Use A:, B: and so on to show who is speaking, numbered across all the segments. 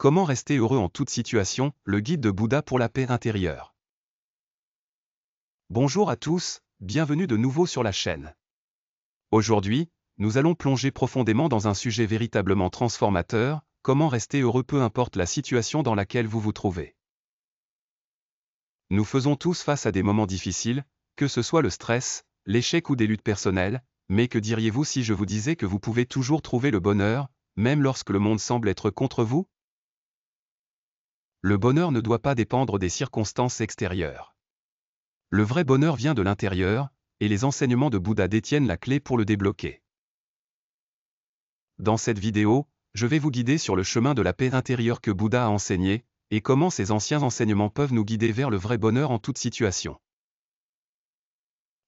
A: Comment rester heureux en toute situation, le guide de Bouddha pour la paix intérieure. Bonjour à tous, bienvenue de nouveau sur la chaîne. Aujourd'hui, nous allons plonger profondément dans un sujet véritablement transformateur, comment rester heureux peu importe la situation dans laquelle vous vous trouvez. Nous faisons tous face à des moments difficiles, que ce soit le stress, l'échec ou des luttes personnelles, mais que diriez-vous si je vous disais que vous pouvez toujours trouver le bonheur, même lorsque le monde semble être contre vous? Le bonheur ne doit pas dépendre des circonstances extérieures. Le vrai bonheur vient de l'intérieur, et les enseignements de Bouddha détiennent la clé pour le débloquer. Dans cette vidéo, je vais vous guider sur le chemin de la paix intérieure que Bouddha a enseigné, et comment ces anciens enseignements peuvent nous guider vers le vrai bonheur en toute situation.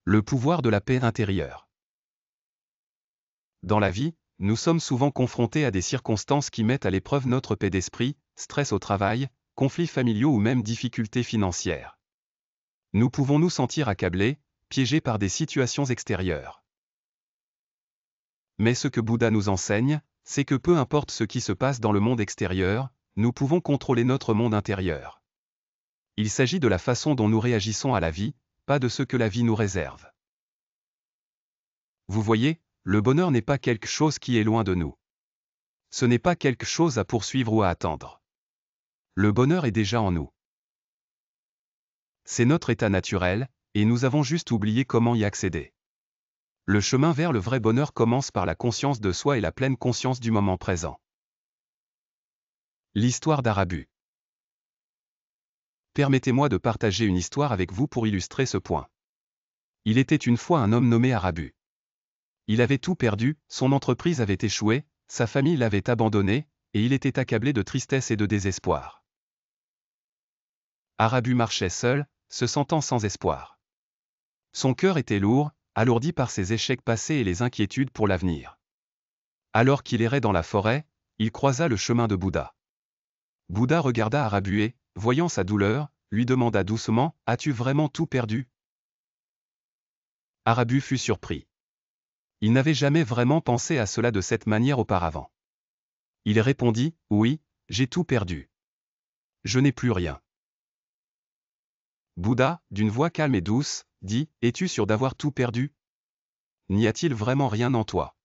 A: Le pouvoir de la paix intérieure. Dans la vie, nous sommes souvent confrontés à des circonstances qui mettent à l'épreuve notre paix d'esprit, stress au travail, conflits familiaux ou même difficultés financières. Nous pouvons nous sentir accablés, piégés par des situations extérieures. Mais ce que Bouddha nous enseigne, c'est que peu importe ce qui se passe dans le monde extérieur, nous pouvons contrôler notre monde intérieur. Il s'agit de la façon dont nous réagissons à la vie, pas de ce que la vie nous réserve. Vous voyez, le bonheur n'est pas quelque chose qui est loin de nous. Ce n'est pas quelque chose à poursuivre ou à attendre. Le bonheur est déjà en nous. C'est notre état naturel, et nous avons juste oublié comment y accéder. Le chemin vers le vrai bonheur commence par la conscience de soi et la pleine conscience du moment présent. L'histoire d'Arabu. Permettez-moi de partager une histoire avec vous pour illustrer ce point. Il était une fois un homme nommé Arabu. Il avait tout perdu, son entreprise avait échoué, sa famille l'avait abandonné, et il était accablé de tristesse et de désespoir. Arabu marchait seul, se sentant sans espoir. Son cœur était lourd, alourdi par ses échecs passés et les inquiétudes pour l'avenir. Alors qu'il errait dans la forêt, il croisa le chemin de Bouddha. Bouddha regarda Arabu et, voyant sa douleur, lui demanda doucement, « As-tu vraiment tout perdu ?» Arabu fut surpris. Il n'avait jamais vraiment pensé à cela de cette manière auparavant. Il répondit, « Oui, j'ai tout perdu. Je n'ai plus rien. » Bouddha, d'une voix calme et douce, dit, « Es-tu sûr d'avoir tout perdu? N'y a-t-il vraiment rien en toi ?»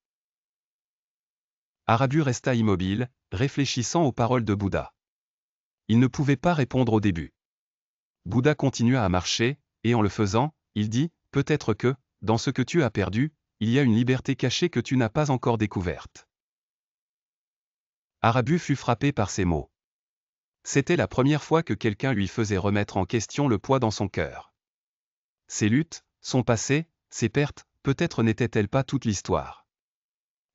A: Arabu resta immobile, réfléchissant aux paroles de Bouddha. Il ne pouvait pas répondre au début. Bouddha continua à marcher, et en le faisant, il dit, « Peut-être que, dans ce que tu as perdu, il y a une liberté cachée que tu n'as pas encore découverte. » Arabu fut frappé par ces mots. C'était la première fois que quelqu'un lui faisait remettre en question le poids dans son cœur. Ses luttes, son passé, ses pertes, peut-être n'étaient-elles pas toute l'histoire.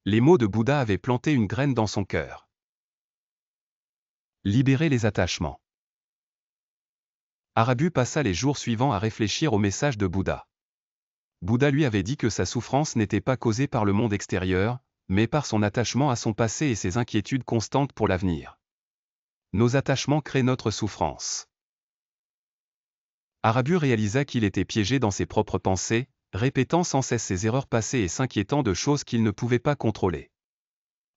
A: Les mots de Bouddha avaient planté une graine dans son cœur. Libérer les attachements. Arabu passa les jours suivants à réfléchir au message de Bouddha. Bouddha lui avait dit que sa souffrance n'était pas causée par le monde extérieur, mais par son attachement à son passé et ses inquiétudes constantes pour l'avenir. Nos attachements créent notre souffrance. Arabu réalisa qu'il était piégé dans ses propres pensées, répétant sans cesse ses erreurs passées et s'inquiétant de choses qu'il ne pouvait pas contrôler.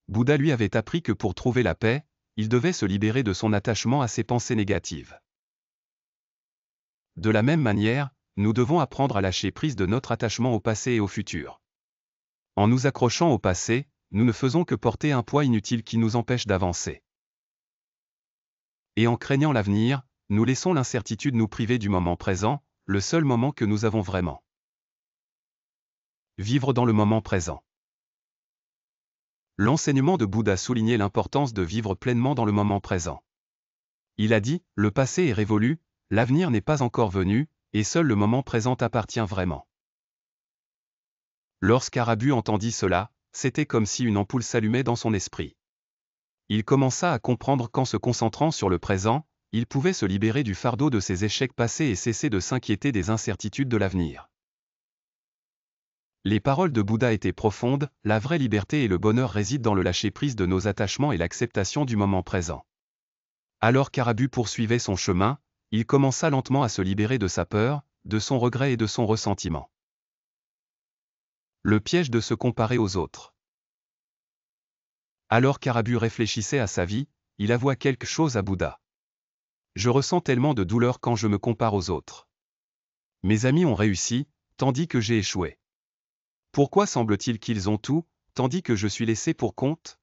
A: Bouddha lui avait appris que pour trouver la paix, il devait se libérer de son attachement à ses pensées négatives. De la même manière, nous devons apprendre à lâcher prise de notre attachement au passé et au futur. En nous accrochant au passé, nous ne faisons que porter un poids inutile qui nous empêche d'avancer. Et en craignant l'avenir, nous laissons l'incertitude nous priver du moment présent, le seul moment que nous avons vraiment. Vivre dans le moment présent. L'enseignement de Bouddha soulignait l'importance de vivre pleinement dans le moment présent. Il a dit, « Le passé est révolu, l'avenir n'est pas encore venu, et seul le moment présent appartient vraiment. » Lorsqu'Arabu entendit cela, c'était comme si une ampoule s'allumait dans son esprit. Il commença à comprendre qu'en se concentrant sur le présent, il pouvait se libérer du fardeau de ses échecs passés et cesser de s'inquiéter des incertitudes de l'avenir. Les paroles de Bouddha étaient profondes, la vraie liberté et le bonheur résident dans le lâcher-prise de nos attachements et l'acceptation du moment présent. Alors qu'Arabu poursuivait son chemin, il commença lentement à se libérer de sa peur, de son regret et de son ressentiment. Le piège de se comparer aux autres. Alors qu'Arabu réfléchissait à sa vie, il avoua quelque chose à Bouddha. Je ressens tellement de douleur quand je me compare aux autres. Mes amis ont réussi, tandis que j'ai échoué. Pourquoi semble-t-il qu'ils ont tout, tandis que je suis laissé pour compte?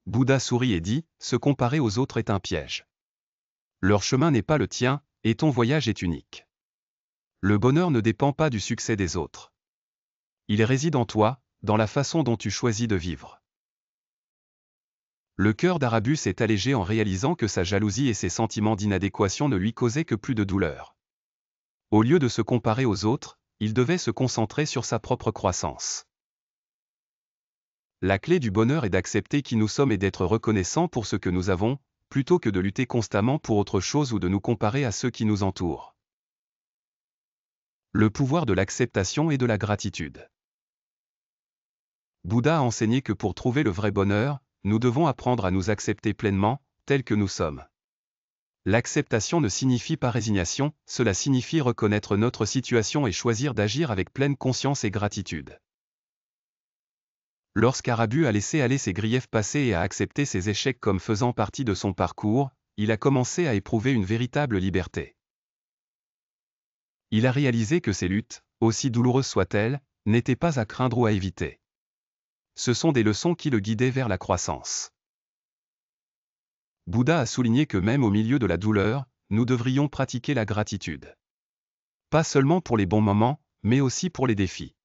A: Bouddha sourit et dit, se comparer aux autres est un piège. Leur chemin n'est pas le tien, et ton voyage est unique. Le bonheur ne dépend pas du succès des autres. Il réside en toi, dans la façon dont tu choisis de vivre. Le cœur d'Arabu s'est allégé en réalisant que sa jalousie et ses sentiments d'inadéquation ne lui causaient que plus de douleur. Au lieu de se comparer aux autres, il devait se concentrer sur sa propre croissance. La clé du bonheur est d'accepter qui nous sommes et d'être reconnaissants pour ce que nous avons, plutôt que de lutter constamment pour autre chose ou de nous comparer à ceux qui nous entourent. Le pouvoir de l'acceptation et de la gratitude. Bouddha a enseigné que pour trouver le vrai bonheur, nous devons apprendre à nous accepter pleinement, tels que nous sommes. L'acceptation ne signifie pas résignation, cela signifie reconnaître notre situation et choisir d'agir avec pleine conscience et gratitude. Lorsqu'Arabu a laissé aller ses griefs passés et a accepté ses échecs comme faisant partie de son parcours, il a commencé à éprouver une véritable liberté. Il a réalisé que ses luttes, aussi douloureuses soient-elles, n'étaient pas à craindre ou à éviter. Ce sont des leçons qui le guidaient vers la croissance. Bouddha a souligné que même au milieu de la douleur, nous devrions pratiquer la gratitude. Pas seulement pour les bons moments, mais aussi pour les défis.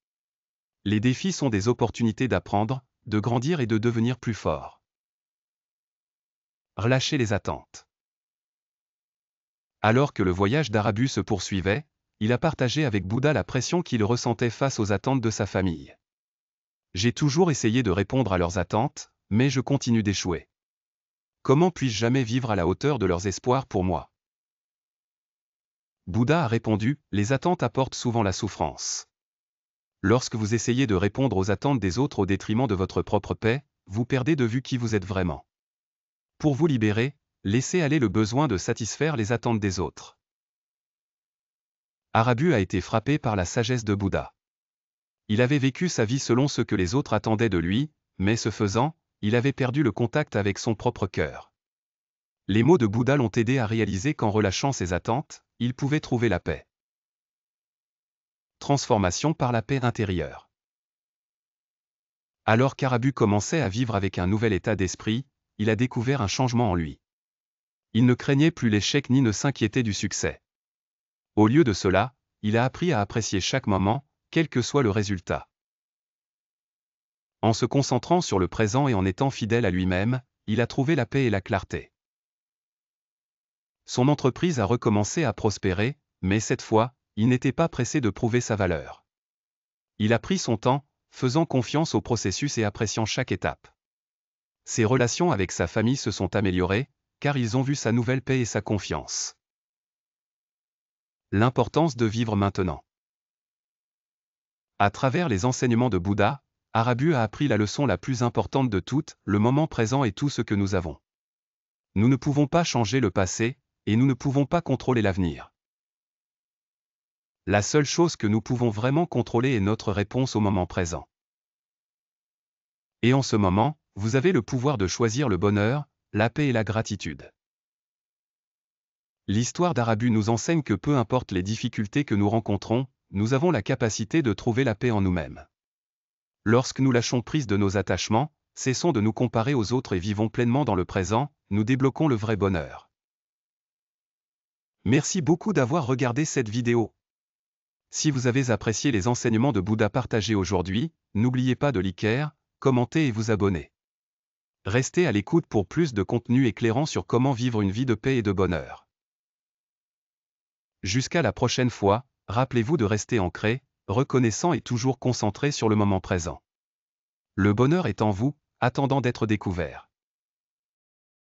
A: Les défis sont des opportunités d'apprendre, de grandir et de devenir plus fort. Relâcher les attentes. Alors que le voyage d'Arabu se poursuivait, il a partagé avec Bouddha la pression qu'il ressentait face aux attentes de sa famille. J'ai toujours essayé de répondre à leurs attentes, mais je continue d'échouer. Comment puis-je jamais vivre à la hauteur de leurs espoirs pour moi? Bouddha a répondu, les attentes apportent souvent la souffrance. Lorsque vous essayez de répondre aux attentes des autres au détriment de votre propre paix, vous perdez de vue qui vous êtes vraiment. Pour vous libérer, laissez aller le besoin de satisfaire les attentes des autres. Arabu a été frappé par la sagesse de Bouddha. Il avait vécu sa vie selon ce que les autres attendaient de lui, mais ce faisant, il avait perdu le contact avec son propre cœur. Les mots de Bouddha l'ont aidé à réaliser qu'en relâchant ses attentes, il pouvait trouver la paix. Transformation par la paix intérieure. Alors qu'Arabu commençait à vivre avec un nouvel état d'esprit, il a découvert un changement en lui. Il ne craignait plus l'échec ni ne s'inquiétait du succès. Au lieu de cela, il a appris à apprécier chaque moment, quel que soit le résultat. En se concentrant sur le présent et en étant fidèle à lui-même, il a trouvé la paix et la clarté. Son entreprise a recommencé à prospérer, mais cette fois, il n'était pas pressé de prouver sa valeur. Il a pris son temps, faisant confiance au processus et appréciant chaque étape. Ses relations avec sa famille se sont améliorées, car ils ont vu sa nouvelle paix et sa confiance. L'importance de vivre maintenant. À travers les enseignements de Bouddha, Arabu a appris la leçon la plus importante de toutes, le moment présent est tout ce que nous avons. Nous ne pouvons pas changer le passé, et nous ne pouvons pas contrôler l'avenir. La seule chose que nous pouvons vraiment contrôler est notre réponse au moment présent. Et en ce moment, vous avez le pouvoir de choisir le bonheur, la paix et la gratitude. L'histoire d'Arabu nous enseigne que peu importe les difficultés que nous rencontrons, nous avons la capacité de trouver la paix en nous-mêmes. Lorsque nous lâchons prise de nos attachements, cessons de nous comparer aux autres et vivons pleinement dans le présent, nous débloquons le vrai bonheur. Merci beaucoup d'avoir regardé cette vidéo. Si vous avez apprécié les enseignements de Bouddha partagés aujourd'hui, n'oubliez pas de liker, commenter et vous abonner. Restez à l'écoute pour plus de contenu éclairant sur comment vivre une vie de paix et de bonheur. Jusqu'à la prochaine fois, rappelez-vous de rester ancré, reconnaissant et toujours concentré sur le moment présent. Le bonheur est en vous, attendant d'être découvert.